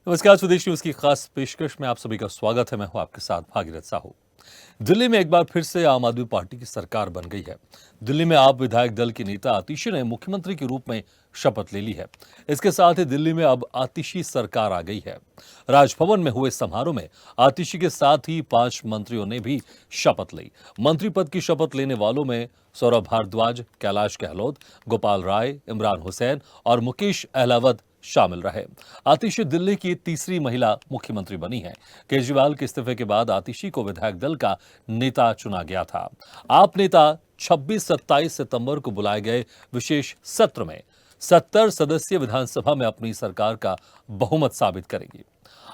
नमस्कार, स्वदेश न्यूज की खास पेशकश में आप सभी का स्वागत है। मैं हूं आपके साथ भागीरथ साहू। दिल्ली में एक बार फिर से आम आदमी पार्टी की सरकार बन गई है। दिल्ली में आप विधायक दल की नेता आतिशी ने मुख्यमंत्री के रूप में शपथ ले ली है। इसके साथ ही दिल्ली में अब आतिशी सरकार आ गई है। राजभवन में हुए समारोह में आतिशी के साथ ही 5 मंत्रियों ने भी शपथ ली। मंत्री पद की शपथ लेने वालों में सौरभ भारद्वाज, कैलाश गहलोत, गोपाल राय, इमरान हुसैन और मुकेश अहलावत शामिल रहे। आतिशी दिल्ली की तीसरी महिला मुख्यमंत्री बनी है। केजरीवाल के इस्तीफे के बाद आतिशी को विधायक दल का नेता चुना गया था। आप नेता 26-27 सितंबर को बुलाए गए विशेष सत्र में 70 सदस्यीय विधानसभा में अपनी सरकार का बहुमत साबित करेंगी।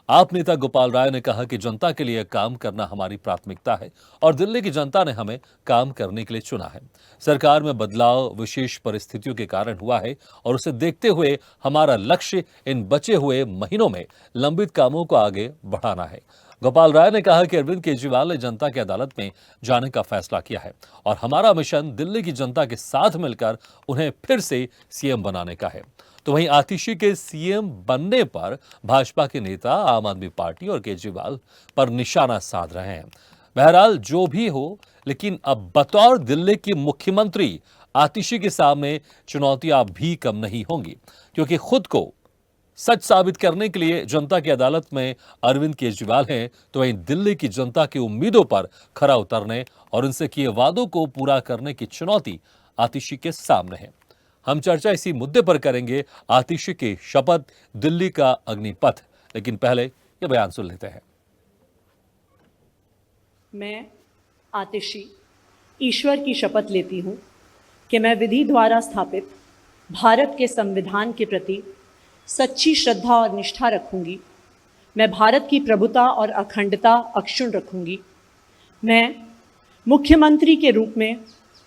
आप नेता गोपाल राय ने कहा कि जनता के लिए काम करना हमारी प्राथमिकता है और दिल्ली की जनता ने हमें काम करने के लिए चुना है। सरकार में बदलाव विशेष परिस्थितियों के कारण हुआ है और उसे देखते हुए हमारा लक्ष्य इन बचे हुए महीनों में लंबित कामों को आगे बढ़ाना है। गोपाल राय ने कहा कि अरविंद केजरीवाल ने जनता की अदालत में जाने का फैसला किया है और हमारा मिशन दिल्ली की जनता के साथ मिलकर उन्हें फिर से सीएम बनाने का है। तो वहीं आतिशी के सीएम बनने पर भाजपा के नेता आम आदमी पार्टी और केजरीवाल पर निशाना साध रहे हैं। बहरहाल जो भी हो, लेकिन अब बतौर दिल्ली की मुख्यमंत्री आतिशी के सामने चुनौतियां भी कम नहीं होंगी, क्योंकि खुद को सच साबित करने के लिए जनता की अदालत में अरविंद केजरीवाल हैं, तो वहीं दिल्ली की जनता की उम्मीदों पर खरा उतरने और उनसे किए वादों को पूरा करने की चुनौती आतिशी के सामने है। हम चर्चा इसी मुद्दे पर करेंगे, आतिशी की शपथ, दिल्ली का अग्निपथ। लेकिन पहले ये बयान सुन लेते हैं। मैं आतिशी ईश्वर की शपथ लेती हूँ कि मैं विधि द्वारा स्थापित भारत के संविधान के प्रति सच्ची श्रद्धा और निष्ठा रखूंगी। मैं भारत की प्रभुता और अखंडता अक्षुण्ण रखूंगी। मैं मुख्यमंत्री के रूप में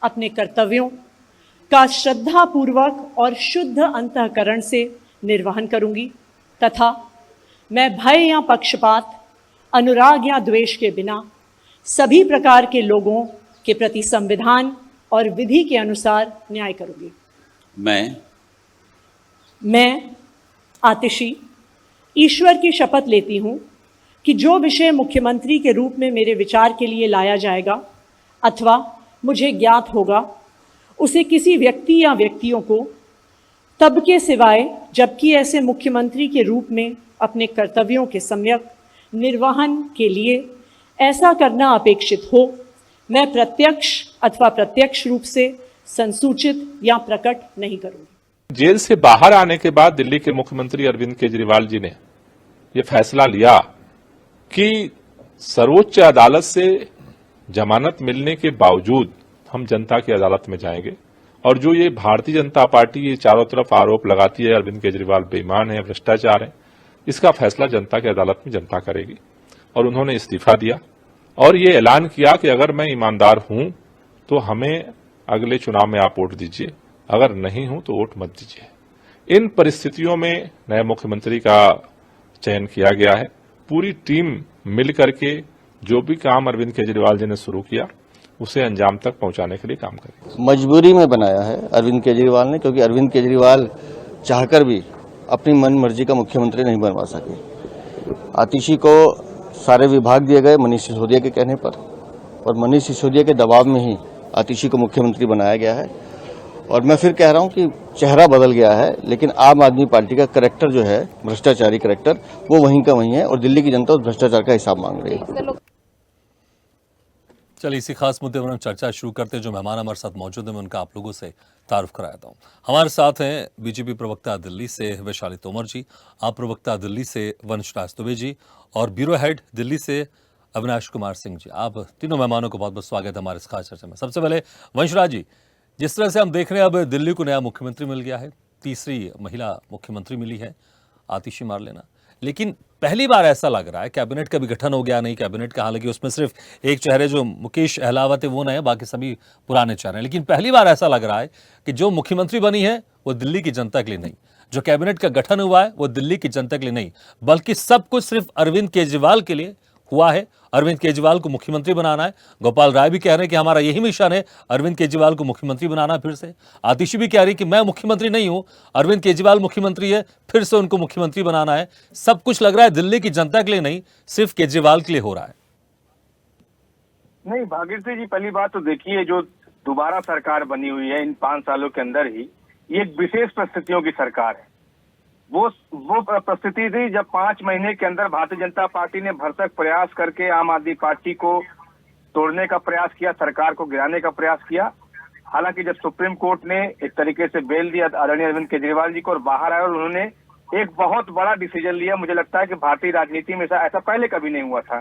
अपने कर्तव्यों का श्रद्धापूर्वक और शुद्ध अंतःकरण से निर्वहन करूंगी तथा मैं भय या पक्षपात, अनुराग या द्वेष के बिना सभी प्रकार के लोगों के प्रति संविधान और विधि के अनुसार न्याय करूंगी। मैं आतिशी ईश्वर की शपथ लेती हूँ कि जो विषय मुख्यमंत्री के रूप में मेरे विचार के लिए लाया जाएगा अथवा मुझे ज्ञात होगा, उसे किसी व्यक्ति या व्यक्तियों को तब के सिवाय जबकि ऐसे मुख्यमंत्री के रूप में अपने कर्तव्यों के सम्यक निर्वहन के लिए ऐसा करना अपेक्षित हो, मैं प्रत्यक्ष अथवा प्रत्यक्ष रूप से संसूचित या प्रकट नहीं करूंगी। जेल से बाहर आने के बाद दिल्ली के मुख्यमंत्री अरविंद केजरीवाल जी ने यह फैसला लिया कि सर्वोच्च अदालत से जमानत मिलने के बावजूद हम जनता की अदालत में जाएंगे और जो ये भारतीय जनता पार्टी ये चारों तरफ आरोप लगाती है अरविंद केजरीवाल बेईमान है, भ्रष्टाचार है, इसका फैसला जनता की अदालत में जनता करेगी। और उन्होंने इस्तीफा दिया और ये ऐलान किया कि अगर मैं ईमानदार हूं तो हमें अगले चुनाव में आप वोट दीजिए, अगर नहीं हूं तो वोट मत दीजिए। इन परिस्थितियों में नए मुख्यमंत्री का चयन किया गया है। पूरी टीम मिल करके जो भी काम अरविंद केजरीवाल जी ने शुरू किया उसे अंजाम तक पहुंचाने के लिए काम करेंगे। मजबूरी में बनाया है अरविंद केजरीवाल ने, क्योंकि अरविंद केजरीवाल चाहकर भी अपनी मन मर्जी का मुख्यमंत्री नहीं बनवा सके। आतिशी को सारे विभाग दिए गए मनीष सिसोदिया के कहने पर और मनीष सिसोदिया के दबाव में ही आतिशी को मुख्यमंत्री बनाया गया है। और मैं फिर कह रहा हूं कि चेहरा बदल गया है, लेकिन आम आदमी पार्टी का करैक्टर जो है, भ्रष्टाचारी करैक्टर, वो वहीं का वहीं है और दिल्ली की जनता उस भ्रष्टाचार का हिसाब मांग रही है। चलिए इसी खास मुद्दे पर हम चर्चा शुरू करते हैं। जो मेहमान हमारे साथ मौजूद हैं मैं उनका आप लोगों से तारुफ कराता हूँ। हमारे साथ हैं बीजेपी प्रवक्ता दिल्ली से वैशाली तोमर जी, आप प्रवक्ता दिल्ली से वंशराज दुबे जी और ब्यूरो हेड दिल्ली से अविनाश कुमार सिंह जी। आप तीनों मेहमानों को बहुत बहुत स्वागत है हमारे इस खास चर्चा में। सबसे पहले वंशराज जी, जिस तरह से हम देख रहे हैं अब दिल्ली को नया मुख्यमंत्री मिल गया है, तीसरी महिला मुख्यमंत्री मिली है आतिशी मार लेना, लेकिन पहली बार ऐसा लग रहा है कैबिनेट का भी गठन हो गया, नहीं कैबिनेट का, हालांकि उसमें सिर्फ एक चेहरे जो मुकेश अहलावत है वो नए, बाकी सभी पुराने चेहरे हैं, लेकिन पहली बार ऐसा लग रहा है कि जो मुख्यमंत्री बनी है वो दिल्ली की जनता के लिए नहीं, जो कैबिनेट का गठन हुआ है वो दिल्ली की जनता के लिए नहीं, बल्कि सब कुछ सिर्फ अरविंद केजरीवाल के लिए हुआ है, अरविंद केजरीवाल को मुख्यमंत्री बनाना है। गोपाल राय भी कह रहे हैं कि हमारा यही मिशन है, अरविंद केजरीवाल को मुख्यमंत्री बनाना। फिर से आतिशी भी कह रही है कि मैं मुख्यमंत्री नहीं हूं, अरविंद केजरीवाल मुख्यमंत्री है, फिर से उनको मुख्यमंत्री बनाना है। सब कुछ लग रहा है दिल्ली की जनता के लिए नहीं, सिर्फ केजरीवाल के लिए हो रहा है। नहीं भागीरथी जी, पहली बात तो देखिए, जो दोबारा सरकार बनी हुई है इन 5 सालों के अंदर ही, ये एक विशेष परिस्थितियों की सरकार है। वो परिस्थिति थी जब 5 महीने के अंदर भारतीय जनता पार्टी ने भरसक प्रयास करके आम आदमी पार्टी को तोड़ने का प्रयास किया, सरकार को गिराने का प्रयास किया। हालांकि जब सुप्रीम कोर्ट ने एक तरीके से बेल दिया आदरणीय अरविंद केजरीवाल जी को और बाहर आए और उन्होंने एक बहुत बड़ा डिसीजन लिया, मुझे लगता है कि भारतीय राजनीति में ऐसा पहले कभी नहीं हुआ था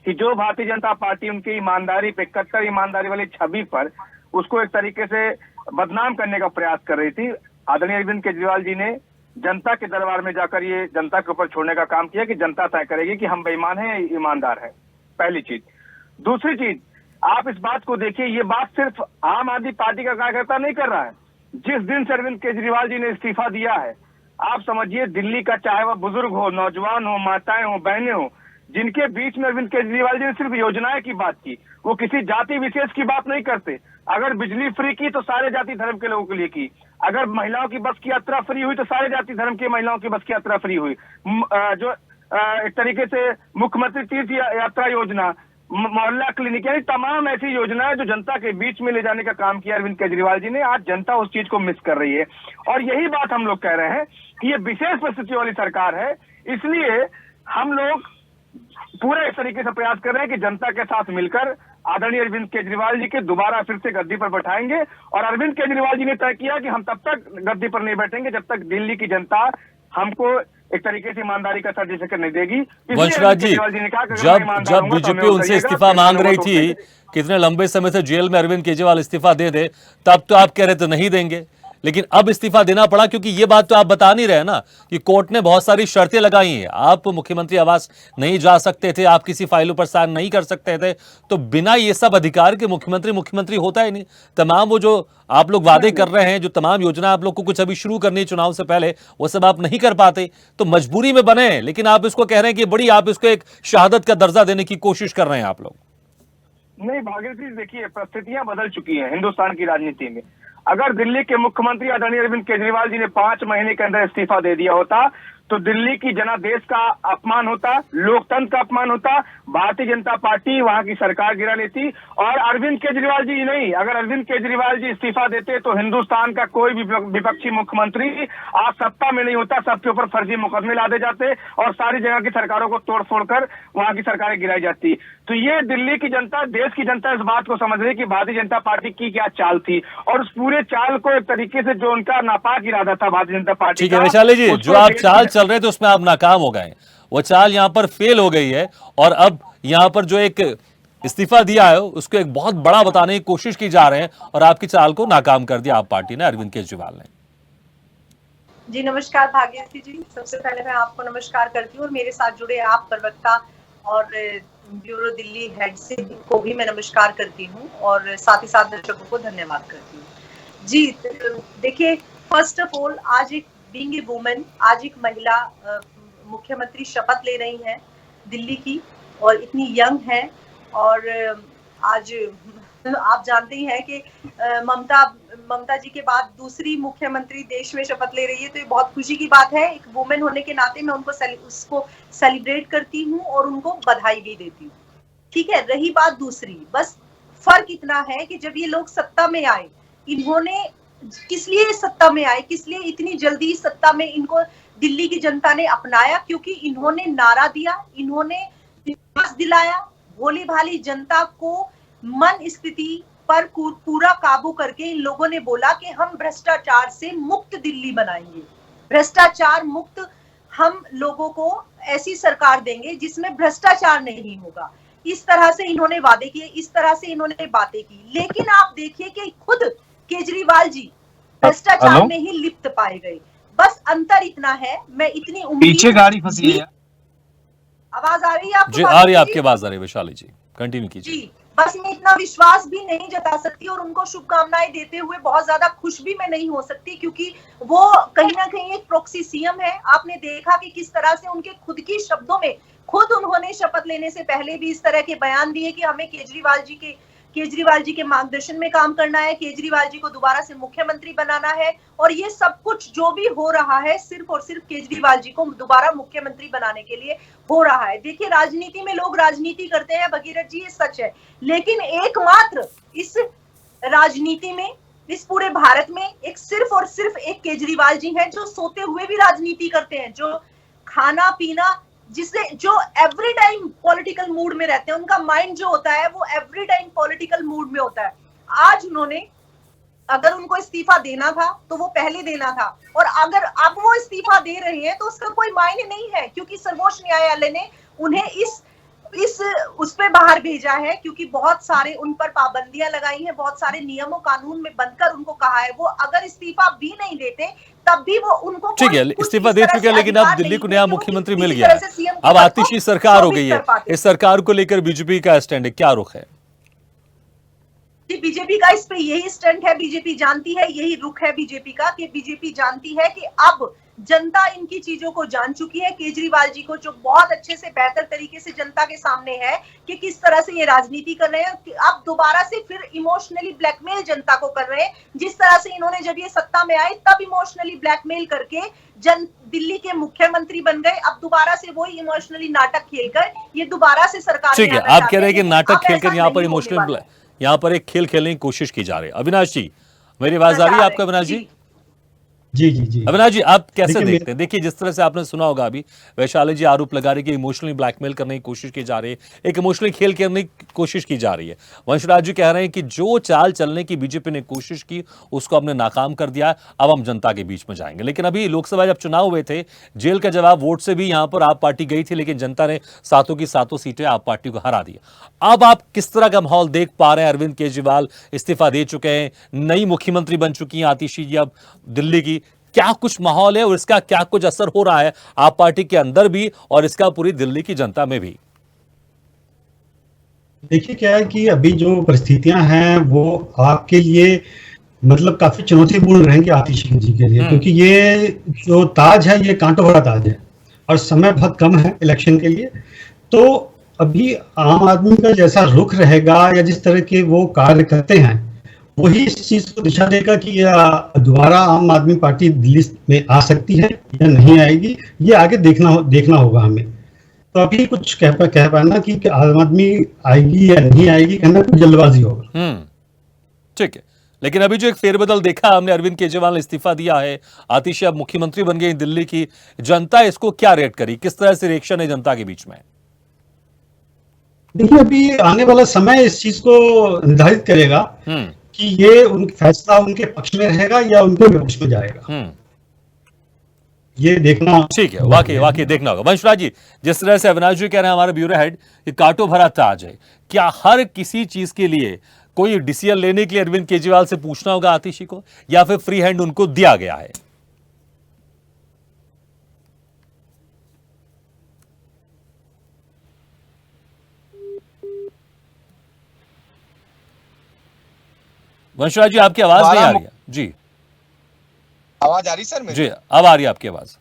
कि जो भारतीय जनता पार्टी उनकी ईमानदारी पे, कट्टर ईमानदारी वाली छवि पर उसको एक तरीके से बदनाम करने का प्रयास कर रही थी, आदरणीय अरविंद केजरीवाल जी ने जनता के दरबार में जाकर ये जनता के ऊपर छोड़ने का काम किया कि जनता तय करेगी कि हम बेईमान हैं या ईमानदार है। पहली चीज। दूसरी चीज, आप इस बात को देखिए, ये बात सिर्फ आम आदमी पार्टी का कार्यकर्ता नहीं कर रहा है। जिस दिन से अरविंद केजरीवाल जी ने इस्तीफा दिया है, आप समझिए दिल्ली का चाहे वह बुजुर्ग हो, नौजवान हो, माताएं हो, बहनें हो, जिनके बीच में अरविंद केजरीवाल जी ने सिर्फ योजनाएं की बात की, वो किसी जाति विशेष की बात नहीं करते। अगर बिजली फ्री की तो सारे जाति धर्म के लोगों के लिए की, अगर महिलाओं की बस की यात्रा फ्री हुई तो सारे जाति धर्म की महिलाओं की बस की यात्रा फ्री हुई। जो एक तरीके से मुख्यमंत्री तीर्थ यात्रा योजना, मोहल्ला क्लिनिक, यानी तमाम ऐसी योजनाएं जो जनता के बीच में ले जाने का काम किया अरविंद केजरीवाल जी ने, आज जनता उस चीज को मिस कर रही है। और यही बात हम लोग कह रहे हैं कि ये विशेष परिस्थितियों वाली सरकार है, इसलिए हम लोग पूरे इस तरीके से प्रयास कर रहे हैं कि जनता के साथ मिलकर आदरणीय अरविंद केजरीवाल जी के दोबारा फिर से गद्दी पर बैठाएंगे। और अरविंद केजरीवाल जी ने तय किया कि हम तब तक गद्दी पर नहीं बैठेंगे जब तक दिल्ली की जनता हमको एक तरीके से ईमानदारी का सर्टिफिकेट नहीं देगी। वंशराज जी, जब बीजेपी उनसे इस्तीफा मांग रही थी, कितने लंबे समय से जेल में अरविंद केजरीवाल इस्तीफा दे दे, तब तो आप कह रहे थे नहीं देंगे, लेकिन अब इस्तीफा देना पड़ा, क्योंकि ये बात तो आप बता नहीं रहे ना कि कोर्ट ने बहुत सारी शर्तें लगाई हैं। आप मुख्यमंत्री आवास नहीं जा सकते थे, आप किसी फाइलों पर साइन नहीं कर सकते थे, तो बिना ये सब अधिकार के मुख्यमंत्री होता ही नहीं। तमाम वो जो आप लोग वादे कर रहे हैं, जो तमाम योजना आप लोग को कुछ अभी शुरू करनी है चुनाव से पहले, वो सब आप नहीं कर पाते, तो मजबूरी में बने। लेकिन आप इसको कह रहे हैं कि बड़ी, आप इसको एक शहादत का दर्जा देने की कोशिश कर रहे हैं आप लोग। नहीं भागीरथी, देखिए परिस्थितियां बदल चुकी हैं हिंदुस्तान की राजनीति में। अगर दिल्ली के मुख्यमंत्री आदरणीय अरविंद केजरीवाल जी ने 5 महीने के अंदर इस्तीफा दे दिया होता तो दिल्ली की जनादेश का अपमान होता, लोकतंत्र का अपमान होता, भारतीय जनता पार्टी वहां की सरकार गिरा लेती। और अरविंद केजरीवाल जी नहीं, अगर अरविंद केजरीवाल जी इस्तीफा देते तो हिंदुस्तान का कोई भी विपक्षी मुख्यमंत्री आज सत्ता में नहीं होता, सबके ऊपर फर्जी मुकदमे लादे जाते और सारी जगह की सरकारों को तोड़ फोड़ कर वहां की सरकारें गिराई जाती। तो ये दिल्ली की जनता, देश की जनता इस बात को समझ रही कि भारतीय जनता पार्टी की क्या चाल थी, और उस पूरे चाल को एक तरीके से जो उनका नापाक इरादा था भारतीय जनता पार्टी, ठीक है वैशाली जी, जो आप चाल चल रहे थे उसमें आप नाकाम हो गए, वो चाल यहां पर फेल हो गई है, और अब यहां पर जो एक इस्तीफा दिया है उसको एक बहुत बड़ा बताने की कोशिश की जा रहे हैं, और आपकी चाल को नाकाम कर दिया आप पार्टी ने, अरविंद केजरीवाल ने। जी नमस्कार भागीरथी जी, सबसे पहले मैं आपको नमस्कार करती हूँ और मेरे साथ जुड़े आप प्रवक्ता और ब्यूरो दिल्ली हेड से को भी मैं नमस्कार करती हूँ, और साथ ही साथ दर्शकों को धन्यवाद करती हूँ। जी देखिए, फर्स्ट ऑफ ऑल, आज एक बीइंग ए वुमेन, आज एक महिला मुख्यमंत्री शपथ ले रही हैं दिल्ली की, और इतनी यंग है, और आज आप जानते ही हैं कि ममता जी के बाद दूसरी मुख्यमंत्री देश में शपथ ले रही है, तो ये बहुत खुशी की बात है। एक वुमेन होने के नाते मैं उसको सेलिब्रेट करती हूँ और उनको बधाई भी देती हूँ। ठीक है, रही बात दूसरी, बस फर्क इतना है कि जब ये लोग सत्ता में आए, इन्होंने किस लिए सत्ता में आए, किस लिए इतनी जल्दी सत्ता में इनको दिल्ली की जनता ने अपनाया, क्योंकि इन्होंने नारा दिया, इन्होंने विश्वास दिलाया, भोली भाली जनता को मन स्थिति पर पूरा काबू करके इन लोगों ने बोला कि हम भ्रष्टाचार से मुक्त दिल्ली बनाएंगे, भ्रष्टाचार मुक्त हम लोगों को ऐसी सरकार देंगे जिसमें भ्रष्टाचार नहीं होगा। इस तरह से इन्होंने वादे किए, इस तरह से इन्होंने बातें की, लेकिन आप देखिए कि खुद केजरीवाल जी भ्रष्टाचार में ही लिप्त पाए गए। बस अंतर इतना है, मैं इतनी उम्मीद, पीछे गाड़ी फंसी है। आवाज आ रही है आपको? जी आ रही है, आपकी आवाज आ रही है वैशाली जी, कंटिन्यू कीजिए। जी, बस मैं इतना विश्वास भी नहीं जता सकती और उनको शुभकामनाएं देते हुए बहुत ज्यादा खुश भी मैं नहीं हो सकती, क्योंकि वो कहीं ना कहीं एक प्रॉक्सी सीएम है। आपने देखा कि किस तरह से उनके खुद की शब्दों में, खुद उन्होंने शपथ लेने से पहले भी इस तरह के बयान दिए कि हमें केजरीवाल जी के मार्गदर्शन में काम करना है, केजरीवाल जी को दोबारा से मुख्यमंत्री बनाना है, और ये सब कुछ जो भी हो रहा है सिर्फ और सिर्फ केजरीवाल जी को दोबारा मुख्यमंत्री बनाने के लिए हो रहा है। देखिए, राजनीति में लोग राजनीति करते हैं भगीरथ जी, ये सच है, लेकिन एकमात्र इस राजनीति में, इस पूरे भारत में एक सिर्फ और सिर्फ एक केजरीवाल जी हैं जो सोते हुए भी राजनीति करते हैं, जो खाना पीना जिससे जो एवरी टाइम पॉलिटिकल मूड में रहते हैं, उनका माइंड जो होता है वो एवरी टाइम पॉलिटिकल मूड में होता है। आज उन्होंने, अगर उनको इस्तीफा देना था तो वो पहले देना था, और अगर अब वो इस्तीफा दे रहे हैं तो उसका कोई मायने नहीं है, क्योंकि सर्वोच्च न्यायालय ने उन्हें उस पे बाहर भेजा है, क्योंकि बहुत सारे उन पर पाबंदियां लगाई हैं, बहुत सारे नियमों कानून में बंधकर उनको कहा है। वो अगर इस्तीफा भी नहीं देते तब भी वो उनको ठीक है, इस्तीफा दे चुके हैं, लेकिन अब दिल्ली को नया मुख्यमंत्री मिल गया है, अब आतिशी सरकार हो गई है। इस सरकार को लेकर बीजेपी का स्टैंड है, क्या रुख है? बीजेपी का इस पे यही स्टैंड है, बीजेपी जानती है, यही रुख है बीजेपी का, कि बीजेपी जानती है कि अब जनता इनकी चीजों को जान चुकी है। केजरीवाल जी को जो बहुत अच्छे से, बेहतर तरीके से जनता के सामने है कि किस तरह से ये राजनीति कर रहे हैं, अब दोबारा से फिर इमोशनली ब्लैकमेल जनता को कर रहे हैं, जिस तरह से इन्होंने जब ये सत्ता में आए तब इमोशनली ब्लैकमेल करके दिल्ली के मुख्यमंत्री बन गए। अब दोबारा से वही इमोशनली नाटक खेलकर ये दोबारा से सरकार, ठीक है, आप कह रहे हैं कि नाटक खेलकर यहाँ पर एक खेल खेलने की कोशिश की जा रही है। अविनाश जी, मेरी आवाज आ रही है आपको? अविनाश जी, जी अविनाश जी, आप कैसे देखते हैं? देखिए, जिस तरह से आपने सुना होगा, अभी वैशाली जी आरोप लगा रही है कि इमोशनली ब्लैकमेल करने की कोशिश की जा रही है, एक इमोशनली खेल करने की कोशिश की जा रही है। वंशराज जी कह रहे हैं कि जो चाल चलने की बीजेपी ने कोशिश की उसको हमने नाकाम कर दिया, अब हम जनता के बीच में जाएंगे। लेकिन अभी लोकसभा जब चुनाव हुए थे, जेल का जवाब वोट से भी यहां पर आप पार्टी गई थी, लेकिन जनता ने सातों की सातों सीटें आप पार्टी को हरा दी। अब आप किस तरह का माहौल देख पा रहे हैं? अरविंद केजरीवाल इस्तीफा दे चुके हैं, नई मुख्यमंत्री बन चुकी हैं आतिशी जी अब दिल्ली की, क्या कुछ माहौल है और इसका क्या कुछ असर हो रहा है आप पार्टी के अंदर भी और इसका पूरी दिल्ली की जनता में भी? देखिए, क्या है कि अभी जो परिस्थितियां हैं वो आपके लिए मतलब काफी चुनौतीपूर्ण रहेंगी आतिशी जी के लिए, क्योंकि ये जो ताज है ये कांटों भरा ताज है और समय बहुत कम है इलेक्शन के लिए। तो अभी आम आदमी का जैसा रुख रहेगा या जिस तरह के वो कार्य करते हैं, वही इस चीज को दिशा देगा कि दोबारा आम आदमी पार्टी दिल्ली में आ सकती है या नहीं आएगी, ये आगे देखना होगा हमें। तो अभी कुछ कह पाना कि आम आदमी आएगी या नहीं आएगी, कहना कुछ जल्दबाजी होगा। ठीक है, लेकिन अभी जो एक फेरबदल देखा हमने, अरविंद केजरीवाल ने इस्तीफा दिया है, आतिशी अब मुख्यमंत्री बन गई दिल्ली की, जनता इसको क्या रेट करी, किस तरह से रिएक्शन है जनता के बीच में? देखिए, अभी आने वाला समय इस चीज को निर्धारित करेगा कि ये फैसला उनके पक्ष में रहेगा या उनके विपक्ष में जाएगा, ये देखना। ठीक है, वाकई देखना होगा। वंशराज जी, जिस तरह से अविनाश जी कह रहे हैं, हमारे ब्यूरो हेड, ये कांटों भरा ताज है, क्या हर किसी चीज के लिए कोई डिसीजन लेने के लिए अरविंद केजरीवाल से पूछना होगा आतिशी को, या फिर फ्री हैंड उनको दिया गया है? वंशराज जी, आपकी आवाज नहीं आ रही है जी। आवाज आ रही सर मेरी? जी, अब आ रही है आपकी आवाज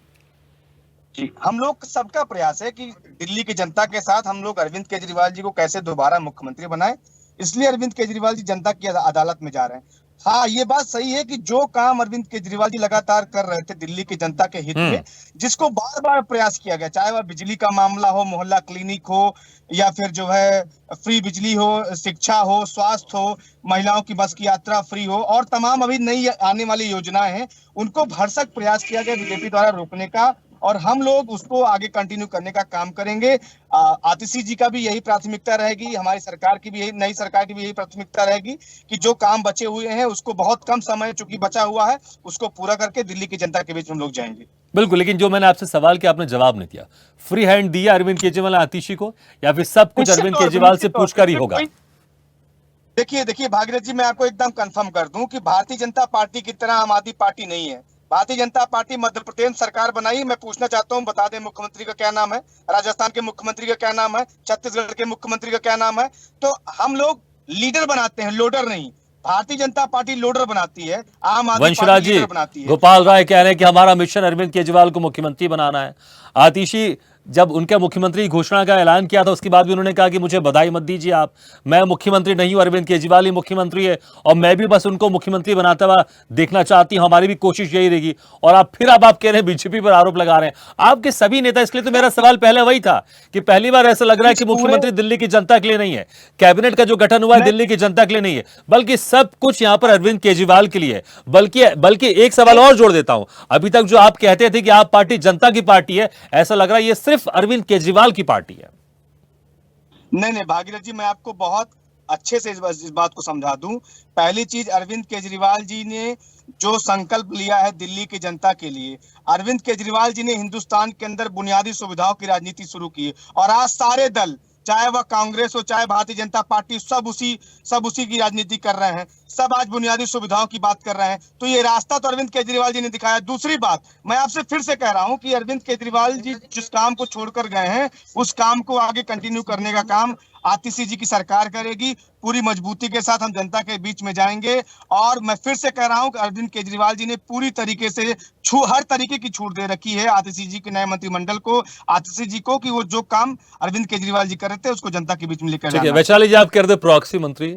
जी। हम लोग सबका प्रयास है कि दिल्ली की जनता के साथ हम लोग अरविंद केजरीवाल जी को कैसे दोबारा मुख्यमंत्री बनाएं, इसलिए अरविंद केजरीवाल जी जनता की अदालत में जा रहे हैं। हाँ, ये बात सही है कि जो काम अरविंद केजरीवाल जी लगातार कर रहे थे दिल्ली की जनता के हित में, जिसको बार बार प्रयास किया गया, चाहे वह बिजली का मामला हो, मोहल्ला क्लिनिक हो, या फिर जो है फ्री बिजली हो, शिक्षा हो, स्वास्थ्य हो, महिलाओं की बस की यात्रा फ्री हो, और तमाम अभी नई आने वाली योजनाएं हैं, उनको भरसक प्रयास किया गया बीजेपी द्वारा रोकने का, और हम लोग उसको आगे कंटिन्यू करने का काम करेंगे। आतिशी जी का भी यही प्राथमिकता रहेगी, हमारी सरकार की भी यही, नई सरकार की भी यही प्राथमिकता रहेगी कि जो काम बचे हुए हैं उसको, बहुत कम समय चूंकि बचा हुआ है, उसको पूरा करके दिल्ली की जनता के बीच हम लोग जाएंगे। बिल्कुल, लेकिन जो मैंने आपसे सवाल किया आपने जवाब नहीं दिया। फ्री हैंड दिया अरविंद केजरीवाल आतिशी को, या फिर सब कुछ अरविंद केजरीवाल से पूछकर ही होगा? देखिए भागीरथ जी, मैं आपको एकदम कंफर्म कर दूं कि भारतीय जनता पार्टी की तरह आम आदमी पार्टी नहीं है। भारतीय जनता पार्टी मध्य प्रदेश सरकार बनाई, मैं पूछना चाहता हूं, बता दें मुख्यमंत्री का क्या नाम है, राजस्थान के मुख्यमंत्री का क्या नाम है, छत्तीसगढ़ के मुख्यमंत्री का क्या नाम है। तो हम लोग लीडर बनाते हैं, लोडर नहीं। भारतीय जनता पार्टी लोडर बनाती है, आम आदमी पार्टी लीडर बनाती है। गोपाल राय कह रहे हैं कि हमारा मिशन अरविंद केजरीवाल को मुख्यमंत्री बनाना है। आतिशी जब उनके मुख्यमंत्री घोषणा का ऐलान किया था उसके बाद भी उन्होंने कहा कि मुझे बधाई मत दीजिए आप, मैं मुख्यमंत्री नहीं हूं, अरविंद केजरीवाल ही मुख्यमंत्री है और मैं भी बस उनको मुख्यमंत्री बनाता हुआ देखना चाहती हूं, हमारी भी कोशिश यही रहेगी। और आप फिर अब आप कह रहे हैं बीजेपी पर आरोप लगा रहे हैं आपके सभी नेता। इसलिए तो मेरा सवाल पहले वही था कि पहली बार ऐसा लग रहा है कि मुख्यमंत्री दिल्ली की जनता के लिए नहीं है, कैबिनेट का जो गठन हुआ है दिल्ली की जनता के लिए नहीं है, बल्कि सब कुछ यहां पर अरविंद केजरीवाल के लिए है। बल्कि एक सवाल और जोड़ देता हूं, अभी तक जो आप कहते थे कि आप पार्टी जनता की पार्टी है, ऐसा लग रहा है ये सिर्फ अरविंद केजरीवाल की पार्टी है। नहीं भागीरथ जी, मैं आपको बहुत अच्छे से इस बात को समझा दूं। पहली चीज, अरविंद केजरीवाल जी ने जो संकल्प लिया है दिल्ली की जनता के लिए, अरविंद केजरीवाल जी ने हिंदुस्तान के अंदर बुनियादी सुविधाओं की राजनीति शुरू की और आज सारे दल, चाहे वह कांग्रेस हो चाहे भारतीय जनता पार्टी, सब उसी की राजनीति कर रहे हैं, सब आज बुनियादी सुविधाओं की बात कर रहे हैं। तो ये रास्ता तो अरविंद केजरीवाल जी ने दिखाया। दूसरी बात, मैं आपसे फिर से कह रहा हूं कि अरविंद केजरीवाल जी जिस काम को छोड़कर गए हैं उस काम को आगे कंटिन्यू करने का काम आतिशी जी की सरकार करेगी। पूरी मजबूती के साथ हम जनता के बीच में जाएंगे और मैं फिर से कह रहा हूं कि अरविंद केजरीवाल जी ने पूरी तरीके से हर तरीके की छूट दे रखी है आतिशी जी के नए मंत्रिमंडल को, आतिशी जी को, कि वो जो काम अरविंद केजरीवाल जी कर रहे थे उसको जनता के बीच में लेकर जाना। वैशाली जी, आप कह रहे थे प्रॉक्सी मंत्री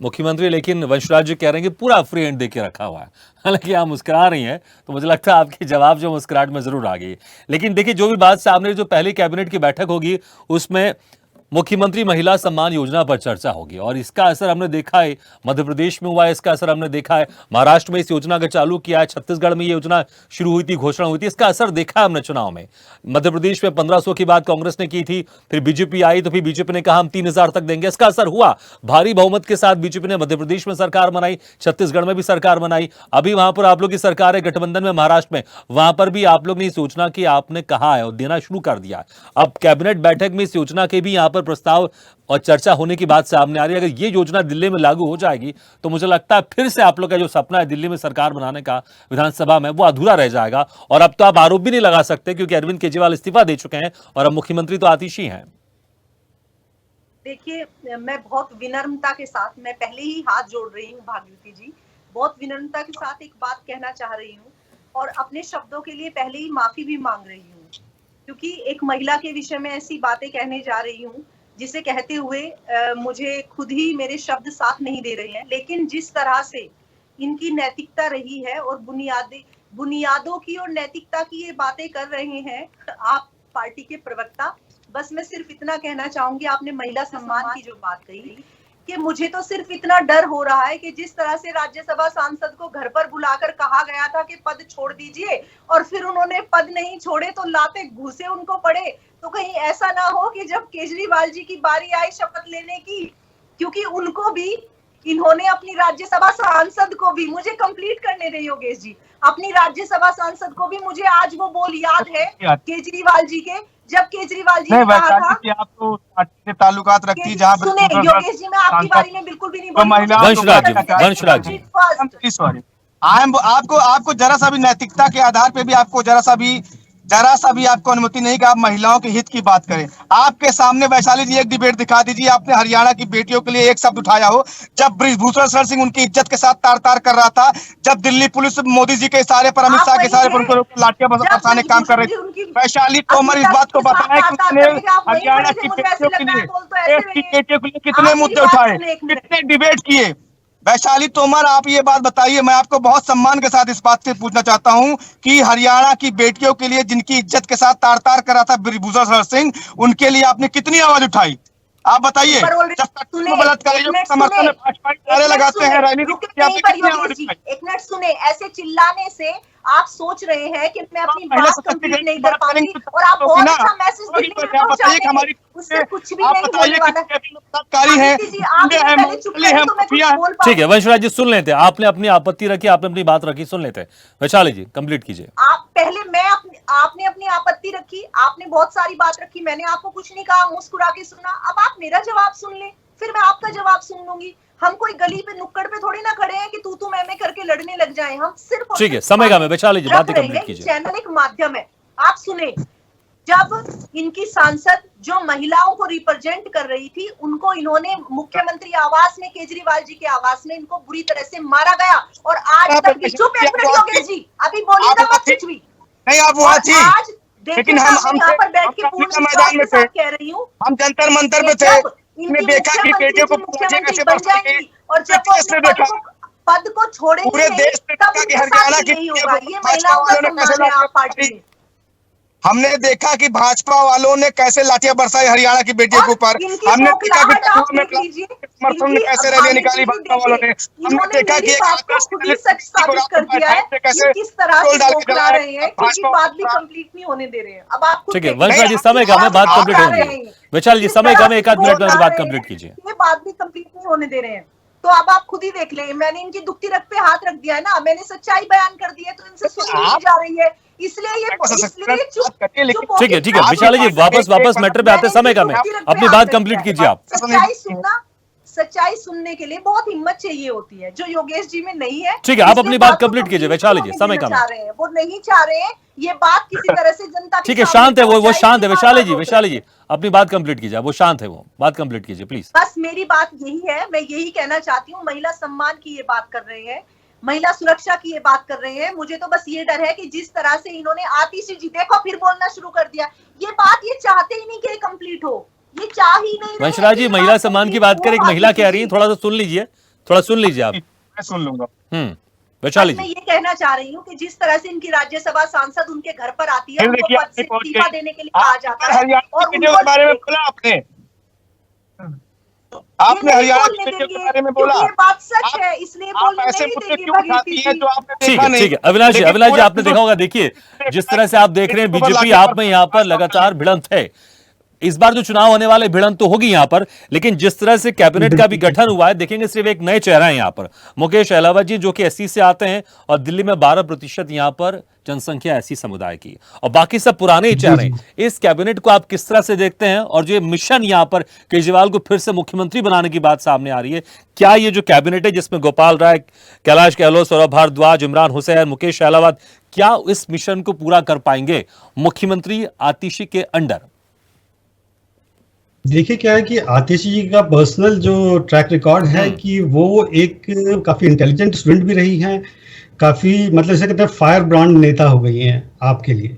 मुख्यमंत्री, लेकिन वंशराज जी कह रहे हैं कि पूरा फ्री हैंड देके रखा हुआ है। हालांकि आप मुस्कुरा रही हैं तो मुझे लगता है आपके जवाब जो मुस्कुराहट में जरूर आ गई। लेकिन देखिए, जो भी बात सामने, जो पहली कैबिनेट की बैठक होगी उसमें मुख्यमंत्री महिला सम्मान योजना पर चर्चा होगी और इसका असर हमने देखा है मध्य प्रदेश में हुआ है, इसका असर हमने देखा है महाराष्ट्र में इस योजना का चालू किया है, छत्तीसगढ़ में ये योजना शुरू हुई थी, घोषणा हुई थी, इसका असर देखा है हमने चुनाव में। मध्य प्रदेश में 1500 की बात कांग्रेस ने की थी, फिर बीजेपी आई तो फिर बीजेपी ने कहा हम 3000 तक देंगे, इसका असर हुआ। भारी बहुमत के साथ बीजेपी ने मध्य प्रदेश में सरकार बनाई, छत्तीसगढ़ में भी सरकार बनाई, अभी वहां पर आप लोग की सरकार है गठबंधन में महाराष्ट्र में, वहां पर भी आप लोग ने इस योजना की आपने कहा है और देना शुरू कर दिया। अब कैबिनेट बैठक में इस योजना के भी यहां पर प्रस्ताव और चर्चा होने की बात सामने आ रही है। अगर ये योजना दिल्ली में लागू हो जाएगी तो मुझे लगता है फिर से आप लोग का जो सपना है दिल्ली में सरकार बनाने का विधानसभा में, वो अधूरा रह जाएगा। और अब तो आप आरोप भी नहीं लगा सकते क्योंकि अरविंद केजरीवाल इस्तीफा दे चुके हैं और अब मुख्यमंत्री तो आतिशी हैं। देखिए, मैं बहुत विनम्रता के साथ, मैं पहले ही हाथ जोड़ रही हूँ भागीरथी जी, बहुत विनम्रता के साथ एक बात कहना चाह रही हूँ और अपने शब्दों के लिए पहले ही माफी भी मांग रही हूँ, क्योंकि एक महिला के विषय में ऐसी बातें कहने जा रही हूँ जिसे कहते हुए मुझे खुद ही मेरे शब्द साथ नहीं दे रहे हैं। लेकिन जिस तरह से इनकी नैतिकता रही है और बुनियादों की और नैतिकता की ये बातें कर रहे हैं आप पार्टी के प्रवक्ता, बस मैं सिर्फ इतना कहना चाहूंगी, आपने महिला सम्मान की जो बात कही, कि मुझे तो सिर्फ इतना डर हो रहा है कि जिस तरह से राज्यसभा सांसद को घर पर बुलाकर कहा गया था कि पद छोड़ दीजिए और फिर उन्होंने पद नहीं छोड़े तो लाते घूसे उनको पड़े, तो कहीं ऐसा ना हो कि जब केजरीवाल जी की बारी आई शपथ लेने की, क्योंकि उनको भी इन्होंने अपनी राज्यसभा सांसद को भी, मुझे कंप्लीट करने दे योगेश जी, अपनी राज्यसभा सांसद को भी मुझे आज वो बोल याद है केजरीवाल जी के, जब केजरीवाल जी ने कहा था कि आप तो पार्टी से ताल्लुकात रखती है, जहां सुने योगेश जी, मैं आपकी बारी में बिल्कुल भी नहीं बोलूंगी। सॉरी, आपको जरा सा भी नैतिकता के आधार पे भी आपको जरा सा भी आपको अनुमति नहीं कि आप महिलाओं के हित की बात करें। आपके सामने वैशाली जी एक डिबेट दिखा दीजिए, आपने हरियाणा की बेटियों के लिए एक शब्द उठाया हो, जब ब्रिजभूषण शरण सिंह उनकी इज्जत के साथ तार कर रहा था, जब दिल्ली पुलिस मोदी जी के इशारे पर, अमित शाह के इशारे पर उनको लाठियां बरसाने काम कर रही थी। वैशाली तोमर इस बात को बताएं कि उन्होंने हरियाणा की बेटियों के लिए, देश की बेटियों के लिए कितने मुद्दे उठाए, कितने डिबेट किए। वैशाली तोमर, आप ये बात बताइए, मैं आपको बहुत सम्मान के साथ इस बात से पूछना चाहता हूं कि हरियाणा की बेटियों के लिए जिनकी इज्जत के साथ तार कर रहा था ब्रिजभूषण शरण सिंह, उनके लिए आपने कितनी आवाज उठाई? आप बताइए। जब तक बलात्कारी समर्थन में भाजपा नारे लगाते हैं, रैली निकलती है, आपने कितनी आवाज उठाई? एक मिनट सुने, ऐसे चिल्लाने से आप सोच रहे हैं कि मैं अपनी बात कंप्लीट नहीं कर पाऊंगी और आप बहुत अच्छा मैसेज दिल्ली में पहुंचाते हैं, उससे कुछ भी नहीं होने वाला। ठीक है वंशराज जी, सुन लेते हैं, आपने अपनी आपत्ति रखी, आपने अपनी बात रखी, सुन लेते हैं। वैशाली जी कंप्लीट कीजिए। आप पहले आपने अपनी आपत्ति रखी, आपने बहुत सारी बात रखी, मैंने आपको कुछ नहीं कहा, मुस्कुरा के सुना। अब आप मेरा जवाब सुन ले, फिर मैं आपका जवाब सुन लूंगी। हम कोई गली पे नुक्कड़ पे थोड़ी ना खड़े हैं कि तू मैं करके लड़ने लग जाएं। हम सिर्फ ठीक है, समय का मैं वैशाली जी बातें कंप्लीट कीजिए। चैनल एक माध्यम है, आप सुने। जब इनकी सांसद जो महिलाओं को रिप्रेजेंट कर रही थी, उनको इन्होंने मुख्यमंत्री आवास में, केजरीवाल जी के आवास में इनको बुरी तरह से मारा गया और आज तक भी, चुप एक मिनट योगेश जी, अभी बोलिएगा मत कुछ भी। नहीं, आप वहां थी। आज लेकिन हम यहाँ पर बैठ के हम पूर्ण का विश्वास मैदान में के थे, साथ कह रही हूँ, हम जंतर मंतर पे थे, हमने देखा कि बेटियों को पूछे कैसे बन बरसाई गई, जाएंगी और जब वो देश ने अपने देखा, पद को छोड़ेंगे पूरे नहीं, देश ने तब देखा कि उनके हरियाणा साथ की यही बेटियों होगा। को ये भाजपा महिलाओं का वालों ने कैसे सम्मान है आप लाठियां पार्टी बरसाई। में। हमने देखा कि भाजपा वालों ने कैसे लाठियां बरसाई हरियाणा की बेटियों के ऊपर, इनकी हमने देखा कि बौखलाहट आप में देख लीजिए, समर्थन में कैसे रैली निकाली भाजपा वालों ने, हमने देखा कि मेरी बात को खुद ही सच साबित कर दिया है, ये किस तरह से बौखला रहे हैं, क्योंकि बात भी कंप्लीट नहीं होने दे रहे हैं। अब आप खुद ठीक है, देखिए, वंशराज जी समय कम है, बात कंप्लीट होने दीजिए। वैशाली जी समय कम है, एक आध मिनट में बात कंप्लीट कीजिए। ये बात भी कंप्लीट नहीं होने दे रहे हैं, तो अब आप खुद ही देख लें। मैंने इनकी दुखती रग पे हाथ रख दिया है ना, मैंने सच्चाई बयान कर दी है, तो इनसे सुनी नहीं जा रही है, इसलिए चुप। ठीक है विशाली जी, वापस मैटर पे आते, समय कम है, अपनी बात कंप्लीट कीजिए आप। सच्चाई सुनने के लिए बहुत हिम्मत चाहिए होती है, जो योगेश जी में नहीं है। ठीक है, आप अपनी बात कंप्लीट कीजिए वैशाली जी, समय कम है। वो नहीं चाह रहे हैं ये बात किसी तरह से जनता ठीक है, शांत है वो शांत है। वैशाली जी अपनी बात कंप्लीट कीजिए, वो शांत है, वो बात कंप्लीट कीजिए प्लीज। बस मेरी बात यही है, मैं यही कहना चाहती हूँ, महिला सम्मान की ये बात कर रहे हैं, महिला सुरक्षा की ये बात कर रहे हैं। मुझे तो बस ये डर है कि जिस तरह से इन्होंने आतिशी जी, देखो फिर बोलना शुरू कर दिया, ये बात ये चाहते ही नहीं कि कंप्लीट हो, ये चाह ही नहीं। वंशराज जी महिला सम्मान की बात करें, एक महिला कह रही है, थोड़ा सा सुन लीजिए आप। मैं सुन लूंगा। वैशाली जी, मैं ये कहना चाह रही हूँ कि जिस तरह से इनकी राज्यसभा सांसद उनके घर पर आती है, उनको पद से इस्तीफा देने के लिए कहा जाता है, और हरियाणा के बारे में बोला आपने हरियाणा की बेटियों के बारे में बोला, ये बात सच है, इसलिए बोलने ऐसे नहीं मुद्दे देंगे क्यों उठाती हैं जो आपने देखा नहीं। ठीक है अविनाश जी आपने देखा होगा, देखिए जिस तरह से आप देख रहे हैं बीजेपी आप में यहाँ पर लगातार भिड़ंत है। इस बार जो चुनाव होने वाले भिड़ंत तो होगी यहाँ पर, लेकिन जिस तरह से कैबिनेट का भी गठन हुआ है, देखेंगे सिर्फ एक नए चेहरा है यहाँ पर, मुकेश अहलावत जी, जो कि एससी से आते हैं और दिल्ली में 12% यहाँ पर जनसंख्या एससी समुदाय की, और बाकी सब पुराने ही चेहरे। इस कैबिनेट को आप किस तरह से देखते हैं, और जो मिशन यहाँ पर केजरीवाल को फिर से मुख्यमंत्री बनाने की बात सामने आ रही है, क्या ये जो कैबिनेट है जिसमें गोपाल राय, कैलाश गहलोत, सौरभ भारद्वाज, इमरान हुसैन, मुकेश अहलावत, क्या इस मिशन को पूरा कर पाएंगे मुख्यमंत्री आतिशी के अंडर? देखिए क्या है कि आतिशी जी का पर्सनल जो ट्रैक रिकॉर्ड है कि वो एक काफी इंटेलिजेंट स्टूडेंट भी रही हैं, काफी मतलब जैसे कहते हैं फायर ब्रांड नेता हो गई हैं आपके लिए।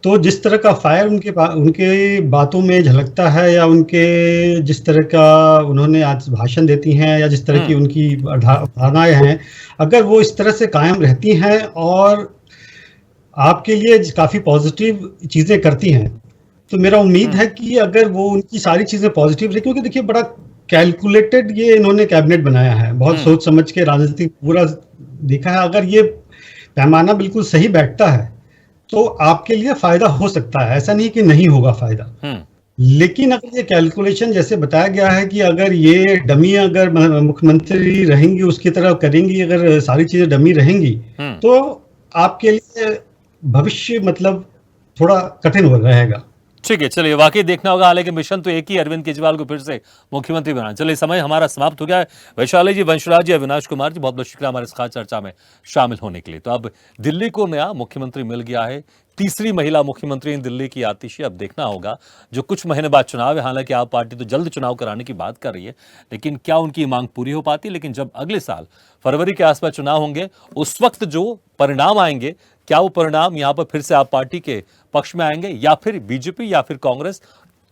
तो जिस तरह का फायर उनके बातों में झलकता है, या उनके जिस तरह का उन्होंने आज भाषण देती हैं, या जिस तरह की उनकी धारणाएं हैं, अगर वो इस तरह से कायम रहती हैं और आपके लिए काफी पॉजिटिव चीजें करती हैं, तो मेरा उम्मीद है कि अगर वो उनकी सारी चीजें पॉजिटिव रही, क्योंकि देखिए बड़ा कैलकुलेटेड ये इन्होंने कैबिनेट बनाया है, बहुत सोच समझ के राजनीतिक पूरा देखा है। अगर ये पैमाना बिल्कुल सही बैठता है तो आपके लिए फायदा हो सकता है, ऐसा नहीं कि नहीं होगा फायदा। लेकिन अगर ये कैलकुलेशन जैसे बताया गया है कि अगर ये डमी अगर मुख्यमंत्री रहेंगी, उसकी तरह करेंगी, अगर सारी चीजें डमी रहेंगी, तो आपके लिए भविष्य मतलब थोड़ा कठिन हो रहेगा। ठीक है, चलिए वाकई देखना होगा, हालांकि मिशन तो एक ही, अरविंद केजरीवाल को फिर से मुख्यमंत्री बनाना। चलिए समय हमारा समाप्त हो गया है। वैशाली जी, वंशराज जी, अविनाश कुमार जी, बहुत बहुत शुक्रिया हमारे इस खास चर्चा में शामिल होने के लिए। तो अब दिल्ली को नया मुख्यमंत्री मिल गया है, तीसरी महिला मुख्यमंत्री इन दिल्ली की आतिशी। अब देखना होगा, जो कुछ महीने बाद चुनाव है, हालांकि आप पार्टी तो जल्द चुनाव कराने की बात कर रही है, लेकिन क्या उनकी मांग पूरी हो पाती? लेकिन जब अगले साल फरवरी के आसपास चुनाव होंगे, उस वक्त जो परिणाम आएंगे, क्या वो परिणाम यहां पर फिर से आप पार्टी के पक्ष में आएंगे, या फिर बीजेपी, या फिर कांग्रेस,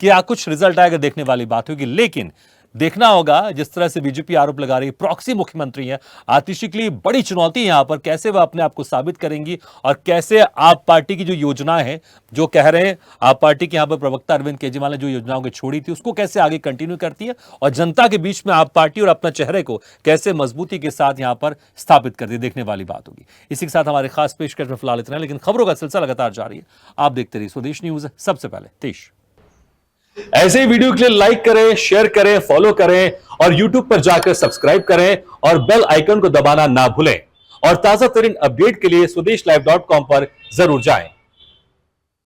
क्या कुछ रिजल्ट आएगा, देखने वाली बात होगी। लेकिन देखना होगा, जिस तरह से बीजेपी आरोप लगा रही है प्रॉक्सी मुख्यमंत्री है, आतिशी के लिए बड़ी चुनौती है यहां पर, कैसे वह अपने आप को साबित करेंगी, और कैसे आप पार्टी की जो योजनाएं हैं, जो कह रहे हैं आप पार्टी के यहां पर प्रवक्ता अरविंद केजरीवाल ने जो योजनाओं की छोड़ी थी, उसको कैसे आगे कंटिन्यू करती है, और जनता के बीच में आप पार्टी और अपना चेहरे को कैसे मजबूती के साथ यहां पर स्थापित करती है, देखने वाली बात होगी। इसी के साथ हमारे खास पेशकश में फिलहाल इतना है, लेकिन खबरों का सिलसिला लगातार जारी है। आप देखते रहिए स्वदेश न्यूज। सबसे पहले देश। ऐसे ही वीडियो के लिए लाइक करें, शेयर करें, फॉलो करें, और YouTube पर जाकर सब्सक्राइब करें, और बेल आइकन को दबाना ना भूलें। और ताजा तरीन अपडेट के लिए स्वदेशलाइव.com पर जरूर जाएं।